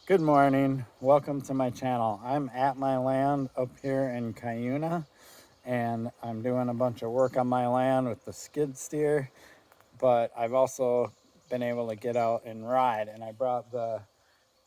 Good morning. Welcome to my channel. I'm at my land up here in Cuyuna, and I'm doing a bunch of work on my land with the skid steer, but I've also been able to get out and ride, and I brought the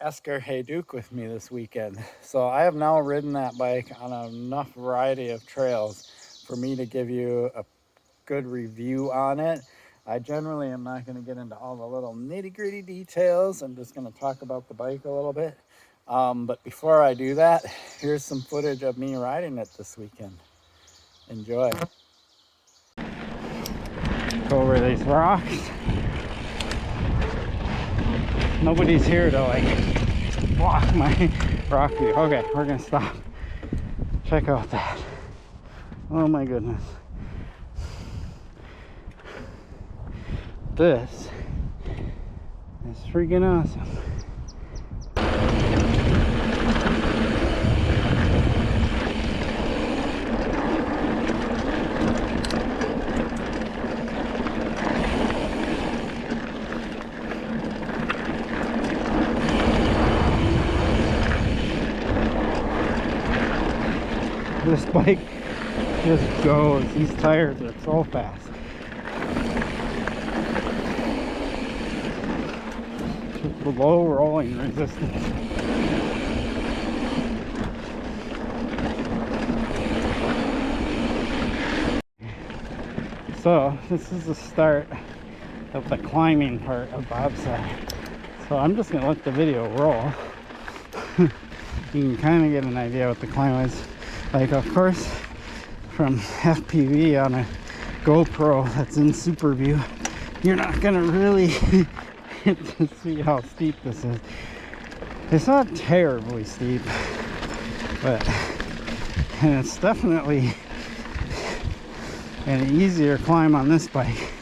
Esker Hayduke with me this weekend. So I have now ridden that bike on enough variety of trails for me to give you a good review on it. I generally am not going to get into all the little nitty-gritty details. I'm just going to talk about the bike a little bit. But before I do that, here's some footage of me riding it this weekend. Enjoy. Go over these rocks. Nobody's here to like block my rock view. Okay, we're going to stop. Check out that. Oh my goodness. This is freaking awesome. This bike just goes. These tires are so fast. Low rolling resistance. So this is the start of the climbing part of bobsled. So I'm just gonna let the video roll. You can kind of get an idea what the climb is like. Of course, from FPV on a GoPro that's in super view, you're not gonna really to see how steep this is. It's not terribly steep, but and it's definitely an easier climb on this bike.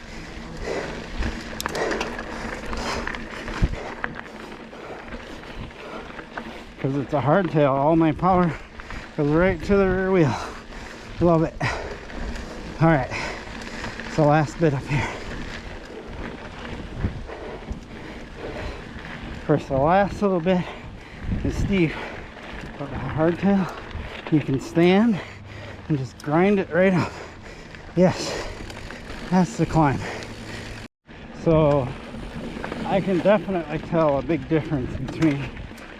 Because it's a hardtail, all my power goes right to the rear wheel. Love it. Alright, so last bit up here. First, the last little bit is steep, but the hardtail, you can stand and just grind it right up. Yes, that's the climb. So I can definitely tell a big difference between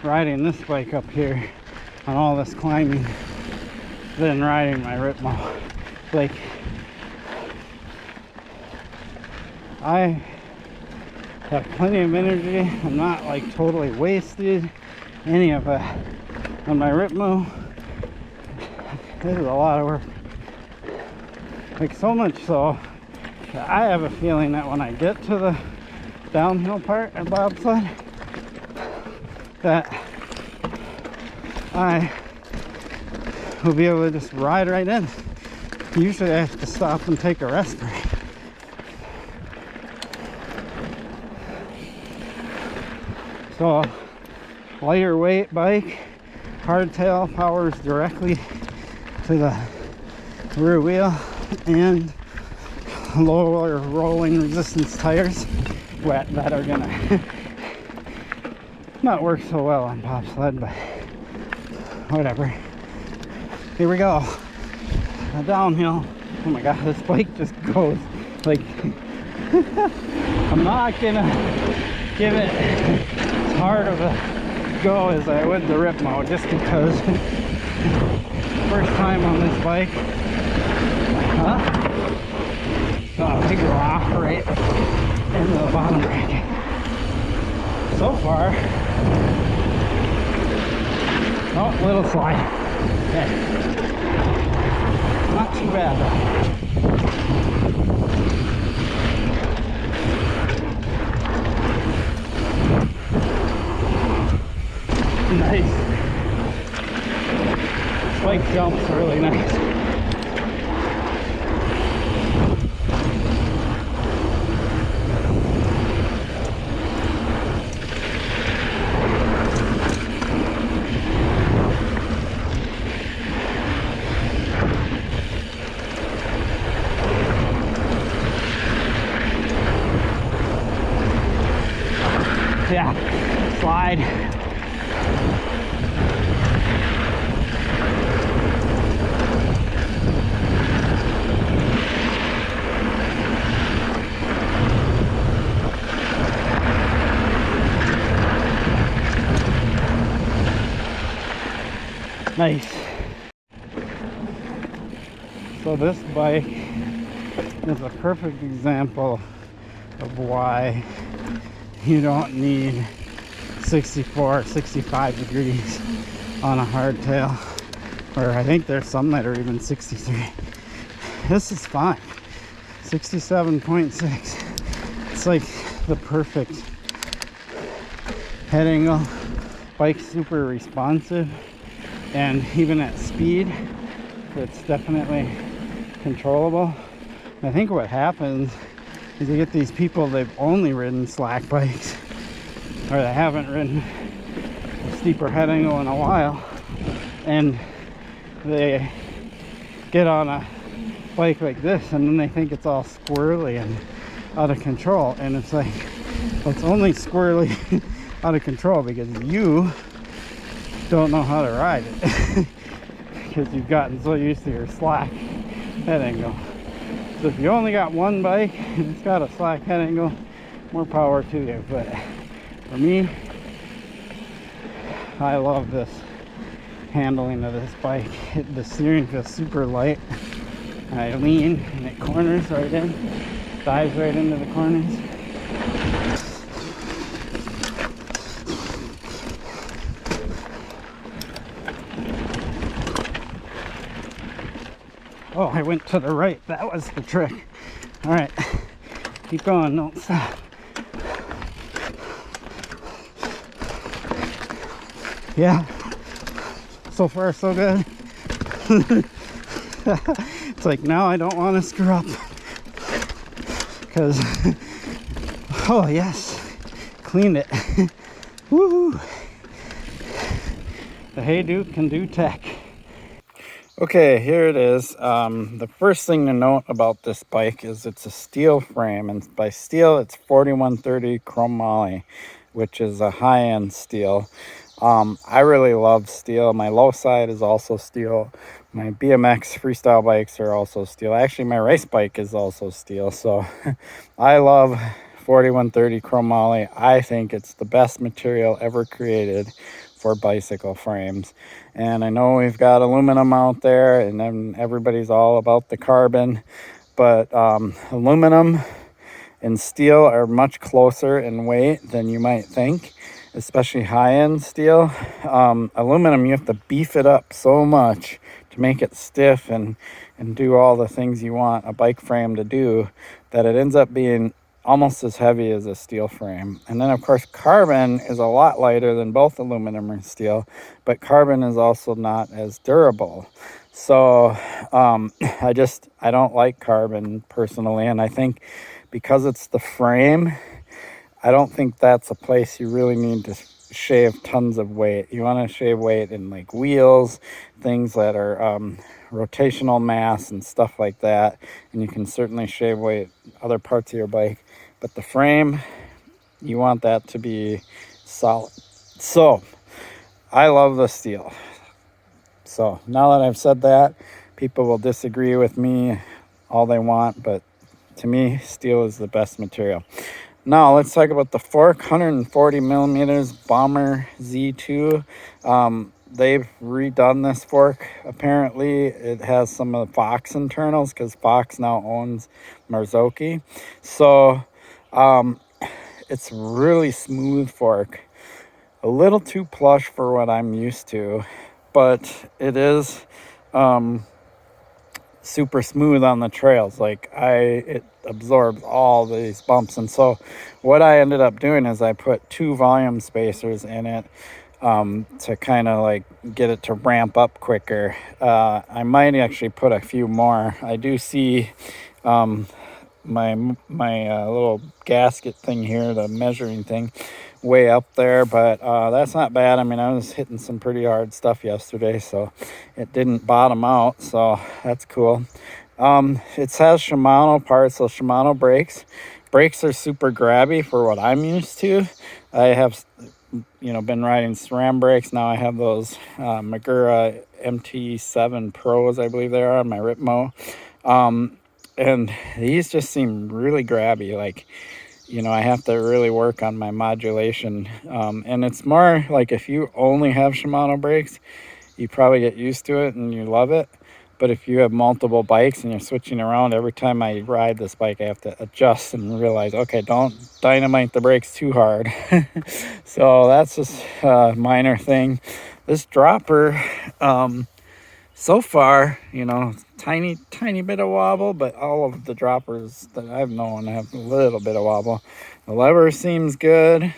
riding this bike up here on all this climbing than riding my Ritmo. Like, I have plenty of energy. I'm not like totally wasted any of it. On my Ritmo, this is a lot of work. Like, so much so that I have a feeling that when I get to the downhill part of bobsled, that I will be able to just ride right in. Usually I have to stop and take a rest break. So, lighter weight bike, hardtail powers directly to the rear wheel, and lower rolling resistance tires that are gonna not work so well on bobsled, but whatever. Here we go. A downhill. Oh my god, this bike just goes like I'm not gonna give it as hard of a go as I would the Ritmo, just because first time on this bike. Got a big rock right into the bottom bracket. So far, oh, little slide. Okay, not too bad though. Nice. This bike jumps really nice. Yeah, slide. Nice. So this bike is a perfect example of why you don't need 64, 65 degrees on a hardtail, or I think there's some that are even 63. This is fine. 67.6. It's like the perfect head angle. Bike's super responsive, and even at speed, it's definitely controllable. I think what happens is you get these people, they've only ridden slack bikes, or they haven't ridden a steeper head angle in a while, and they get on a bike like this and then they think it's all squirrely and out of control, and it's like, well, it's only squirrely out of control because you don't know how to ride it because you've gotten so used to your slack head angle. So if you only got one bike and it's got a slack head angle, more power to you. But for me, I love this handling of this bike. The steering feels super light. I lean and it corners right in, dives right into the corners. Oh, I went to the right. That was the trick. All right, keep going, don't stop. Yeah, so far so good. It's like now I don't want to screw up because, oh yes, cleaned it. Woo! The Hayduke can do tech. Okay, here it is. The first thing to note about this bike is it's a steel frame, and by steel it's 4130 chromoly, which is a high-end steel. I really love steel. My low side is also steel. My BMX freestyle bikes are also steel. Actually, my race bike is also steel. So I love 4130 chromoly. I think it's the best material ever created for bicycle frames. And I know we've got aluminum out there, and then everybody's all about the carbon, but aluminum and steel are much closer in weight than you might think, especially high-end steel. Aluminum, you have to beef it up so much to make it stiff and do all the things you want a bike frame to do, that it ends up being almost as heavy as a steel frame. And then of course carbon is a lot lighter than both aluminum and steel, but carbon is also not as durable. So I don't like carbon personally, and I think because it's the frame, I don't think that's a place you really need to shave tons of weight. You want to shave weight in like wheels, things that are rotational mass and stuff like that, and you can certainly shave weight other parts of your bike, but the frame, you want that to be solid. So I love the steel. So now that I've said that, people will disagree with me all they want, but to me, steel is the best material. Now let's talk about the fork. 140 millimeters Bomber Z2. They've redone this fork. Apparently it has some of the Fox internals because Fox now owns Marzocchi. So it's really smooth fork. A little too plush for what I'm used to, but it is super smooth on the trails. Like it absorbs all these bumps. And so what I ended up doing is I put 2 volume spacers in it to kind of like get it to ramp up quicker. I might actually put a few more. I do see my little gasket thing here, the measuring thing, way up there, but that's not bad. I mean, I was hitting some pretty hard stuff yesterday, so it didn't bottom out, so that's cool. It has Shimano parts, so Shimano brakes are super grabby for what I'm used to. I have been riding SRAM brakes. Now I have those Magura MT7 Pros, I believe they are, on my Ripmo. And these just seem really grabby. Like, I have to really work on my modulation. And it's more like if you only have Shimano brakes, you probably get used to it and you love it. But if you have multiple bikes and you're switching around, every time I ride this bike, I have to adjust and realize, okay, don't dynamite the brakes too hard. So that's just a minor thing. This dropper, so far, you know, tiny bit of wobble, but all of the droppers that I've known have a little bit of wobble. The lever seems good.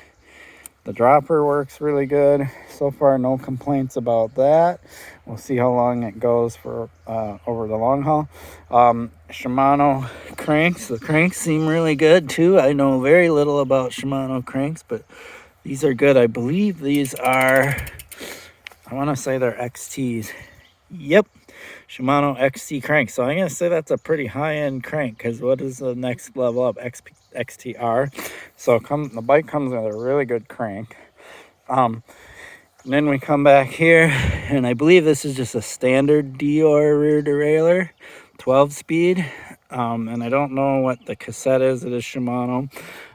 The dropper works really good. So far, no complaints about that. We'll see how long it goes for over the long haul. Shimano cranks. The cranks seem really good too. I know very little about Shimano cranks, but these are good. I believe these are, I want to say they're XTs. Yep, Shimano XT crank. So I'm going to say that's a pretty high-end crank, because what is the next level up? XTR. So the bike comes with a really good crank. And then we come back here, and I believe this is just a standard Dior rear derailleur, 12-speed. And I don't know what the cassette is. It is Shimano.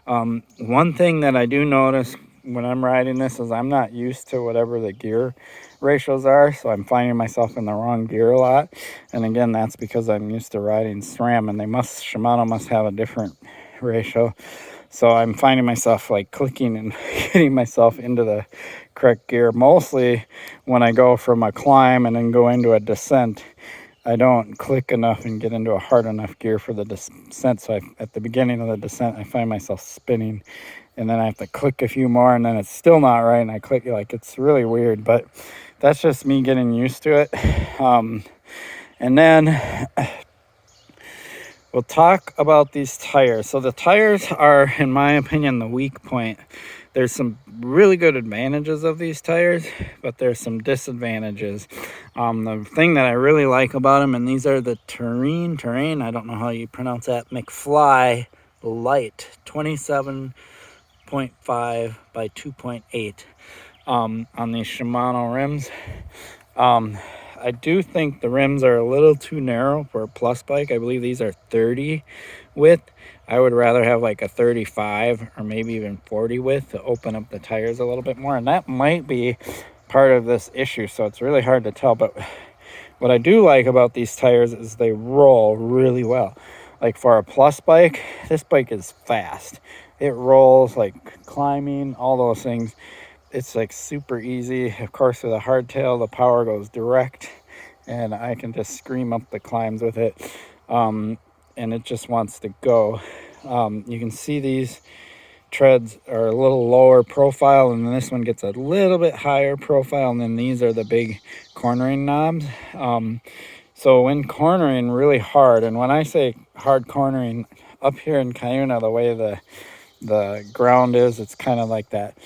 One thing that I do notice when I'm riding this is I'm not used to whatever the gear ratios are, so I'm finding myself in the wrong gear a lot. And again, that's because I'm used to riding SRAM, and Shimano must have a different ratio. So I'm finding myself like clicking and getting myself into the correct gear. Mostly when I go from a climb and then go into a descent, I don't click enough and get into a hard enough gear for the descent. So at the beginning of the descent, I find myself spinning, and then I have to click a few more, and then it's still not right, and I click, like, it's really weird, but that's just me getting used to it. And then we'll talk about these tires. So the tires are, in my opinion, the weak point. There's some really good advantages of these tires, but there's some disadvantages. The thing that I really like about them, and these are the Terrain, I don't know how you pronounce that, McFly Light, 27.5 by 2.8 on these Shimano rims. I do think the rims are a little too narrow for a plus bike. I believe these are 30 width. I would rather have like a 35 or maybe even 40 width to open up the tires a little bit more. And that might be part of this issue, so it's really hard to tell. But what I do like about these tires is they roll really well. Like for a plus bike, this bike is fast. It rolls, like climbing, all those things. It's like super easy. Of course, with a hardtail, the power goes direct, and I can just scream up the climbs with it. And it just wants to go. You can see these treads are a little lower profile, and then this one gets a little bit higher profile, and then these are the big cornering knobs. So when cornering really hard, and when I say hard cornering, up here in Cuyuna, the way the ground is, it's kind of like that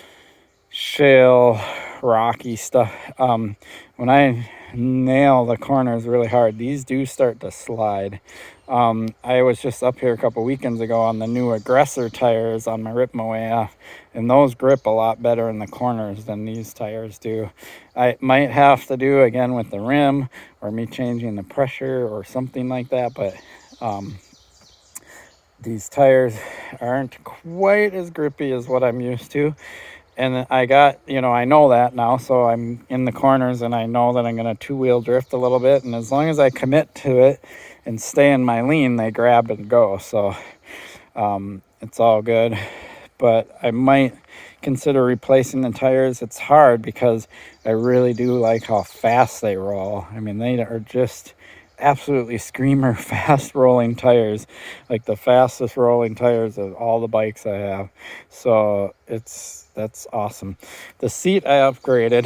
shale, rocky stuff. When I nail the corners really hard, these do start to slide. I was just up here a couple weekends ago on the new Aggressor tires on my Rip My Way Off, and those grip a lot better in the corners than these tires do. I might have to do again with the rim, or me changing the pressure or something like that, but these tires aren't quite as grippy as what I'm used to. And I got, I know that now, so I'm in the corners and I know that I'm going to two-wheel drift a little bit. And as long as I commit to it and stay in my lean, they grab and go. So it's all good. But I might consider replacing the tires. It's hard because I really do like how fast they roll. I mean, they are just absolutely screamer fast rolling tires, like the fastest rolling tires of all the bikes I have. So that's awesome. The seat I upgraded.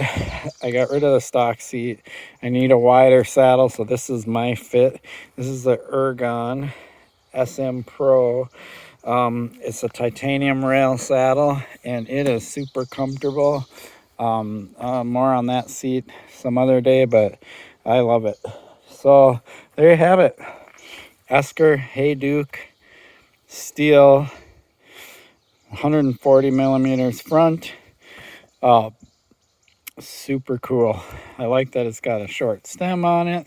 I got rid of the stock seat. I need a wider saddle, so this is my fit. This is the Ergon SM Pro. It's a titanium rail saddle, and it is super comfortable. More on that seat some other day, but I love it. So there you have it. Esker Hayduke steel, 140 millimeters front. Super cool. I like that it's got a short stem on it.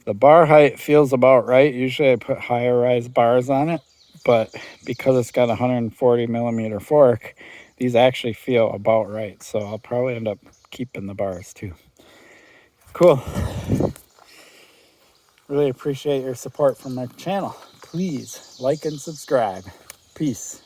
The bar height feels about right. Usually I put higher rise bars on it, but because it's got a 140 millimeter fork, these actually feel about right. So I'll probably end up keeping the bars too. Cool. Really appreciate your support from my channel. Please like and subscribe. Peace.